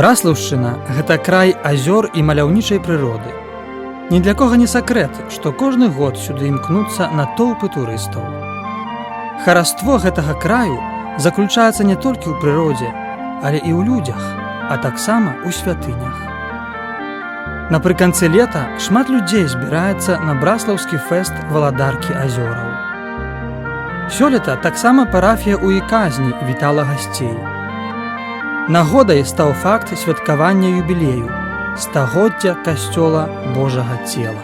Браслаўшчына – гэта край азёр і маляўнічай прыроды. Ні для кога не сакрэт, што кожны год сюды імкнуцца натоўпы турыстаў. Хараство гэтага краю заключаецца не толькі ў прыродзе, але і ў людзях, а таксама ў святынях. Напрыканцы лета шмат людзей збіраецца на браслаўскі фэст валадаркі азёраў. Сёлета таксама парафія ў Іказні вітала гасцей. Нагодай стаў факт святкавання юбілею – стагоддзя касцёла Божага цела.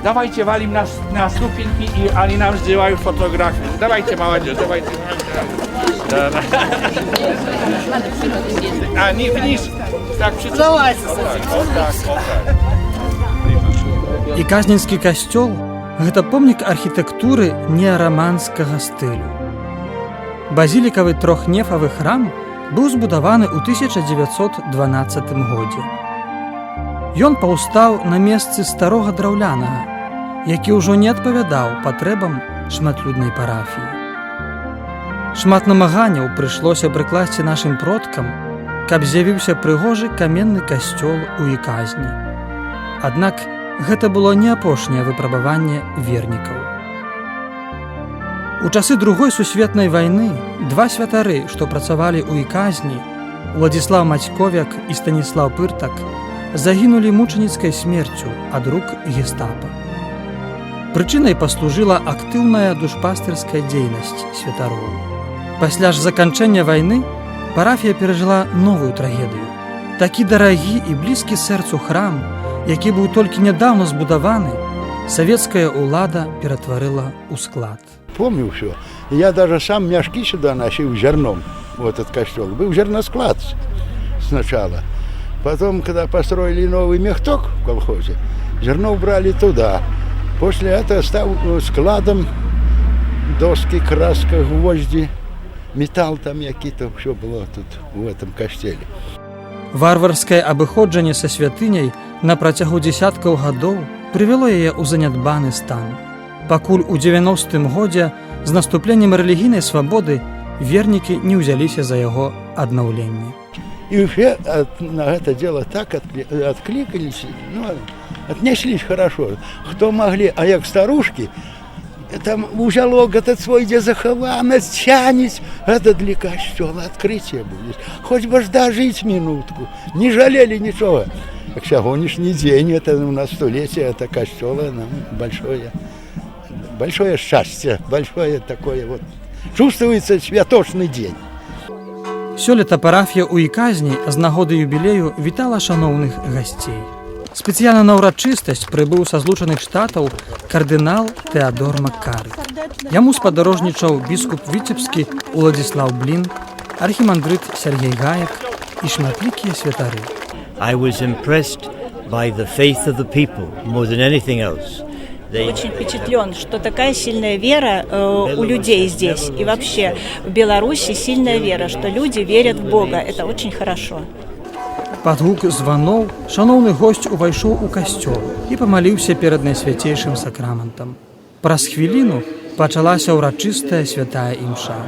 Давайте валим на ступеньки, и они нам сделают фотографию. Давайте, молодежь, давайте. Да. А, не вниз. Так, чуть-чуть. Давайте. Вот так. Іказненскі касцёл – гэта помнік архітэктуры неараманскага стылю. Базілікавы трохнефавы храм быў збудаваны ў 1912 годзе. Ён паўстаў на месцы старога драўлянага, які ўжо не адпавядаў патрэбам шматлюднай парафіі. Шмат намаганняў прыйшлося прыкласці нашым продкам, каб з'явіўся прыгожы каменны касцёл у Іказні. Аднак гэта было не апошняе выпрабаванне вернікаў. У часы Другой сусветнай вайны два святары, што працавалі ў Іказні, Уладзіслаў Мацьковяк і Станіслаў Пыртак, загінулі мучаніцкай смерцю ад рук гестапа. Прычынай паслужыла актыўная душпастырская дзейнасць святароў. Пасля ж заканчэння вайны парафія перажыла новую трагедыю. Такі дарагі і блізкі сэрцу храм, які быў толькі нядаўна збудаваны, савецкая ўлада ператварыла ў склад. Помню все. Я даже сам мяшки сюда носил зерном, в этот костел. Был зерносклад сначала. Потом, когда построили новый мехток в колхозе, зерно убрали туда. После этого стал складом доски, краска, гвозди, металл там який-то, все было тут, в этом костеле. Варварскае абыходжанне са святыняй на працягу дзесяткаў гадоў прывяло яе ў занядбаны стан. Пакуль у 90-м годзе з наступленнем рэлігійнай свабоды вернікі не ўзяліся за яго аднаўленне. И все на это дело так откликались, отнеслись хорошо. Кто могли, а як старушки, там ужалок этот свой, где захованность, тянет, это для костела открытие будет. Хоть бы ж дожить минутку, не жалели ничего. Как сегодняшний день, это у нас столетие, это костела нам большое счастье, большое такое вот, чувствуется святочный день. Сёлета парафія ў Іказні з нагоды юбілею вітала шаноўных гасцей. Спецыяльна на ўрачыстасць прыбыў са Злучаных Штатаў кардынал Тэадор Маккарык. Яму спадарожнічаў біскуп Віцебскі Уладзіслаў Блін, архімандрыт Сергей Гаек і шматлікія святары. I was impressed by the faith of the people more than anything else. Очень впечатлен, что такая сильная вера у людей здесь и вообще в Беларуси сильная вера, что люди верят в Бога. Это очень хорошо. Пад гук званоў шаноўны госць увайшоў у касцёл і памаліўся перад найсвяцейшым сакраментам. Праз хвіліну пачалася ўрачыстая святая імша.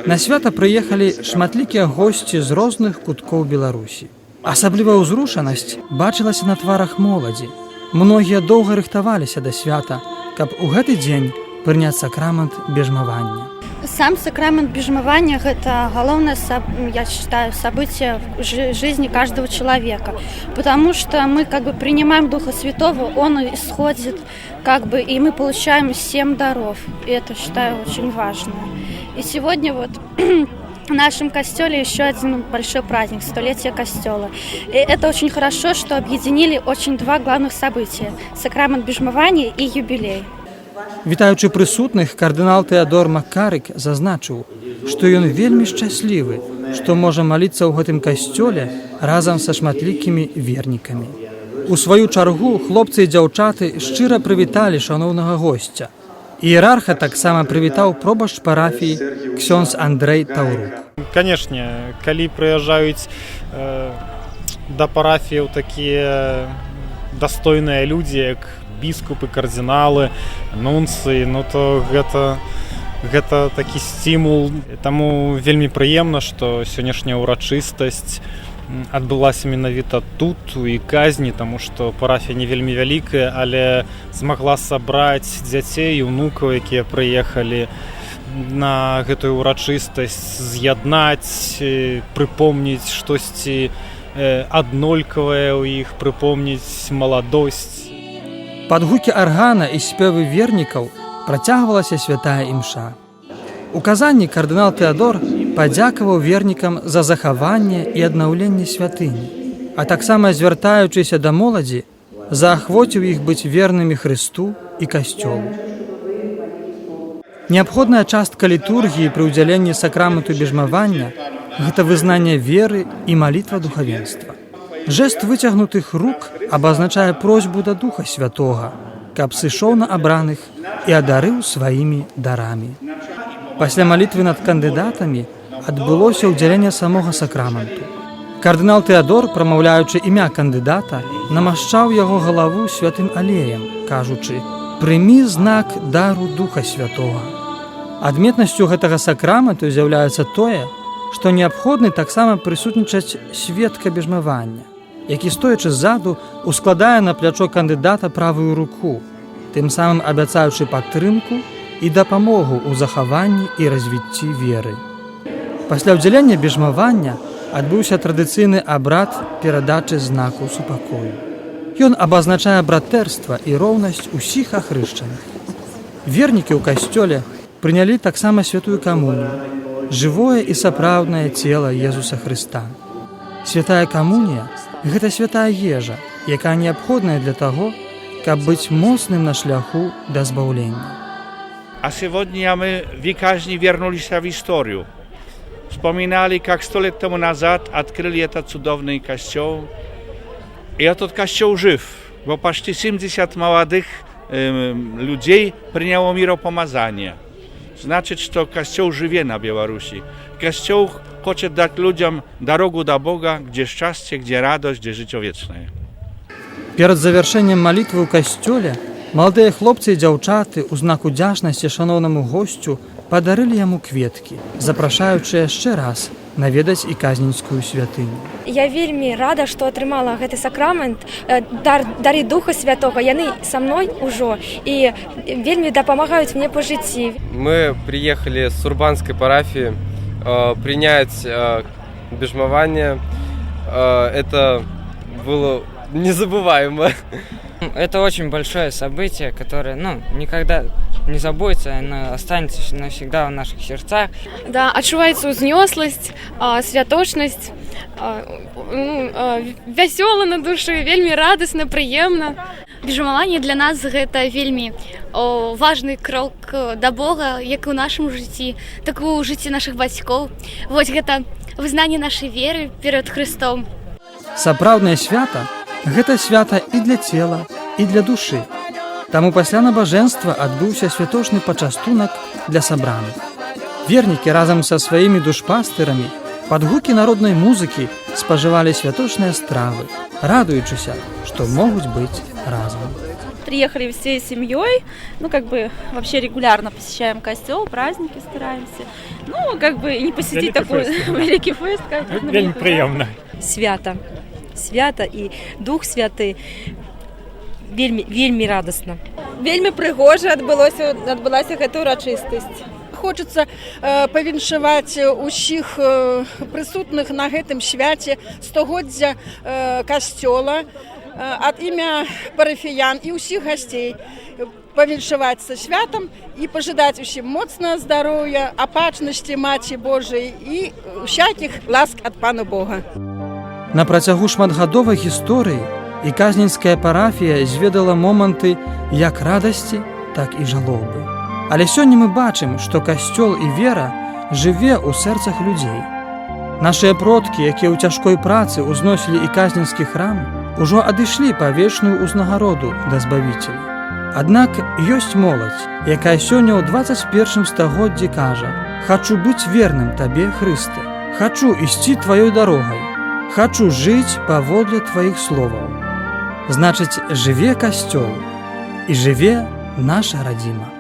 На свята прыехалі шматлікія госці з розных куткоў Беларусі. Асаблівая ўзрушанасць бачылася на тварах моладзі. Многія доўга рыхтаваліся да свята, каб у гэты дзень прыняць сакрамент бежмавання. Сам сакрамент бежмавання – это главное, я считаю, событие в жизни каждого человека, потому что мы принимаем Духа Святого, Он исходит, и мы получаем 7 даров, и это, считаю, очень важно. И сегодня в нашем костеле еще один большой праздник – столетие костела. И это очень хорошо, что объединили очень два главных события – сакрамент бежмавання и юбилей. Вітаючы прысутных, кардынал Тэадор Маккарык зазначыў, што ён вельмі шчаслівы, што можа маліцца ў гэтым касцёле разам са шматлікімі вернікамі. У сваю чаргу хлопцы і дзяўчаты шчыра прывіталі шаноўнага госця. Іерарха таксама прывітаў пробашч парафіі ксёндз Андрэй Таўрук. Канешне, калі прыязджаюць да парафіяў такія дастойныя людзі, як біскупы, кардыналы, нунцыі, то гэта такі стимул. Таму вельмі прыемна, што сённяшняя ўрачыстасць адбылася менавіта тут, у Іказні, таму што парафія не вельмі вялікая, але змагла сабраць дзяцей і ўнукаў, якія прыехалі на гэтую ўрачыстасць, з'яднаць, прыпомніць штосьці аднолькавае ў іх, прыпомніць маладосць. Пад гукі аргана і спевы вернікаў працягвалася святая імша. У Казані кардынал Тэадор падзякаваў вернікам за захаванне і аднаўленне святыні, а таксама звяртаючыся да моладзі, заахвоціў іх быць вернымі Хрысту і касцёлу. Неабходная частка літургіі пры ўдзяленні сакраменту бежмавання – гэта вызнанне веры і малітва духавенства. Жэст выцягнутых рук абазначае просьбу да Духа Святога, каб сышоў на абраных і адарыў сваімі дарамі. Пасля малітвы над кандыдатамі адбылося ўдзяленне самога сакраменту. Кардынал Тэадор, прамаўляючы імя кандыдата, намашчаў яго галаву святым алеем, кажучы: «Прымі знак дару Духа Святога». Адметнасцю гэтага сакраменту з'яўляецца тое, што неабходны таксама прысутнічаць сведка бежмавання, які, стоячы ззаду, ускладае на плячо кандыдата правую руку, тым самым абяцаючы падтрымку і дапамогу ў захаванні і развіцці веры. Пасля ўдзялення бежмавання адбыўся традыцыйны абрад перадачы знаку супакою. Ён абазначае братэрства і роўнасць усіх ахрышчаных. Вернікі ў касцёле прынялі таксама святую камунію, жывое і сапраўднае цела Езуса Хрыста. Святая камунія – гэта святая ежа, якая неабходная для таго, каб быць моцным на шляху да збаўлення. А сегодня мы в Иказни вернулись в историю. Вспоминали, как 100 лет тому назад открыли этот чудовный костел. И этот костел жив, бо почти 70 молодых людей приняло миропомазание. Значит, что костел живе на Беларуси. Костел хочет дать людям дорогу до Бога, где счастье, где радость, где житие вечное. Перад завяршэннем малітвы ў касцёле маладыя хлопцы і дзяўчаты ў знак удзячнасці шаноўнаму госцю падарылі яму кветкі, запрашаючы яшчэ раз наведаць іказнінскую святыню. Я вельмі рада, што атрымала гэты сакрамент, дары Духа Святога, яны са мной ужо і вельмі дапамагаюць мне па жыцці. Мы приехали с Урбанской парафии принять бежмование. Это было незабываемо. Это очень большое событие, которое, никогда не забудется, оно останется навсегда в наших сердцах. Да, адчуваецца ўзнёсласць, святочнасць, вясёла на душы, вельмі радасна, прыемна. Бежмаванне для нас гэта вельмі важны крок да Бога, як у нашым жыцці, так і ў жыцці нашых бацькоў. Вось гэта вызнанне нашай веры перад Хрыстом. Сапраўднае свята – гэта свята і для цела, і для душы. Таму пасля набажэнства адбыўся святочны пачастунак для сабраных. Вернікі разам са сваімі душпастырамі пад гукі народнай музыкі спажывалі святочныя стравы, радуючыся, што могуць быць разам. Приехали всей семьей, вообще регулярно посещаем костел, праздники стараемся. И не посетить такой великий фест, как Вельмі прыемна. Свята і Дух Святы вельмі радасна. Вельмі прыгожа адбылася гэта ўрачыстасць. Хочацца павіншаваць усіх прысутных на гэтым свяце стагоддзя касцёла ад імя парафіян і ўсіх гасцей. Павіншаваць са святам і пажадаць усім моцнага здароўя, апачнасці Маці Божай і усякіх ласк ад Пана Бога. На працягу шматгадовай гісторыі іказнінская парафія зведала моманты як радасці, так і жалобы. Але сёння мы бачым, што касцёл і вера жыве ў сэрцах людзей. Нашыя продкі, якія ў цяжкой працы ўзносілі іказнінскі храм, ужо адышлі па вечную ўзнагароду да Збавіцеля. Аднак ёсць моладзь, якая сёння ў 21 стагоддзі кажа: «Хачу быць верным табе, Хрысты, хачу ісці тваёй дарогай, хачу жыць паводле тваіх словаў». Значыць, жыве касцёл і жыве наша радзіма.